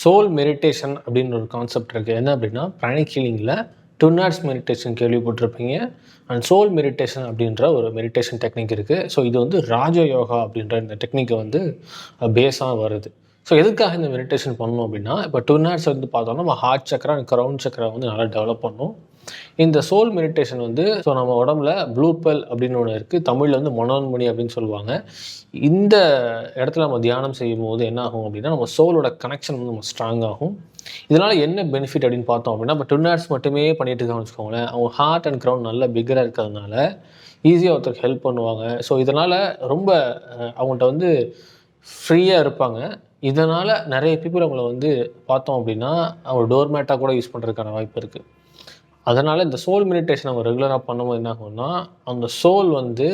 Soul meditation அப்படின்னு ஒரு concept இருக்குது. என்ன அப்படின்னா, பிராணிக் ஹீலிங்கில் டுன்னார்ட்ஸ் மெடிடேஷன் கேள்விப்பட்டிருப்பீங்க. அண்ட் சோல் மெடிடேஷன் அப்படின்ற ஒரு மெடிடேஷன் டெக்னிக் இருக்குது. ஸோ இது வந்து ராஜ யோகா அப்படின்ற இந்த டெக்னிக்கை வந்து பேஸாக வருது. ஸோ எதுக்காக இந்த மெடிடேஷன் பண்ணணும் அப்படின்னா, இப்போ டுன்னார்ட்ஸ் வந்து பார்த்தோம்னா நம்ம ஹார்ட் சக்கரா அண்ட் க்ரௌன் சக்கரா வந்து நல்லா டெவலப் பண்ணணும். இந்த சோல் மெடிடேஷன் வந்து ஸோ நம்ம உடம்புல ப்ளூ பெல் அப்படின்னு ஒன்று இருக்குது. தமிழில் வந்து மனோன்மணி அப்படின்னு சொல்லுவாங்க. இந்த இடத்துல நம்ம தியானம் செய்யும் போது என்ன ஆகும் அப்படின்னா, நம்ம சோலோட கனெக்ஷன் வந்து நம்ம ஸ்ட்ராங் ஆகும். இதனால் என்ன பெனிஃபிட் அப்படின்னு பார்த்தோம் அப்படின்னா, இப்போ டுன்னார்ட்ஸ் மட்டுமே பண்ணிட்டு இருக்காங்கன்னு வச்சுக்கோங்களேன், அவங்க ஹார்ட் அண்ட் க்ரௌன் நல்ல பிக்கராக இருக்கிறதுனால ஈஸியாக ஒருத்தருக்கு ஹெல்ப் பண்ணுவாங்க. ஸோ இதனால் ரொம்ப அவங்கள்ட்ட வந்து ஃப்ரீயாக இருப்பாங்க. இதனால் நிறைய பீப்புள் அவங்கள வந்து பார்த்தோம் அப்படின்னா, அவங்க டோர்மேட்டாக கூட யூஸ் பண்ணுறதுக்கான வாய்ப்பு இருக்குது. அதனால் இந்த சோல் மெடிடேஷன் நம்ம ரெகுலராக பண்ணும்போது என்ன ஆகும்னா, அந்த சோல் வந்து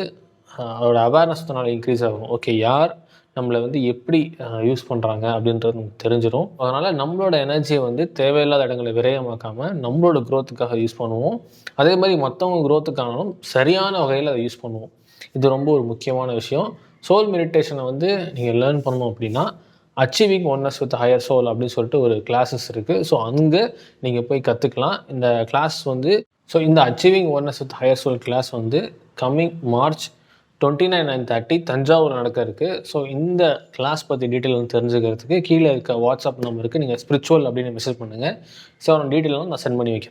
அதோட அவேர்னஸ்னால இன்க்ரீஸ் ஆகும். ஓகே, யார் நம்மளை வந்து எப்படி யூஸ் பண்ணுறாங்க அப்படின்றது நமக்கு தெரிஞ்சிடும். அதனால் நம்மளோட எனர்ஜியை வந்து தேவையில்லாத இடங்களை விரயமாக்காமல் நம்மளோட க்ரோத்துக்காக யூஸ் பண்ணுவோம். அதே மாதிரி மற்றவங்க க்ரோத்துக்கானாலும் சரியான வகையில் அதை யூஸ் பண்ணுவோம். இது ரொம்ப ஒரு முக்கியமான விஷயம். சோல் மெடிடேஷனை வந்து நீங்கள் லேர்ன் பண்ணணும் அப்படின்னா, achieving oneness with higher soul அப்படின்னு சொல்லிட்டு ஒரு கிளாஸஸ் இருக்குது. ஸோ அங்கே நீங்கள் போய் கற்றுக்கலாம். இந்த கிளாஸ் வந்து இந்த achieving oneness with higher soul class வந்து கம்மிங் March 29 and 30 தஞ்சாவூர் நடக்க இருக்குது. ஸோ இந்த கிளாஸ் பற்றி டீட்டெயில் வந்து தெரிஞ்சுக்கிறதுக்கு கீழே இருக்க வாட்ஸ்அப் நம்பருக்கு நீங்கள் ஸ்பிரிச்சுவல் அப்படின்னு மெசேஜ் பண்ணுங்கள். ஸோ டீட்டெயில் வந்து நான் சென்ட் பண்ணி வைக்கிறேன்.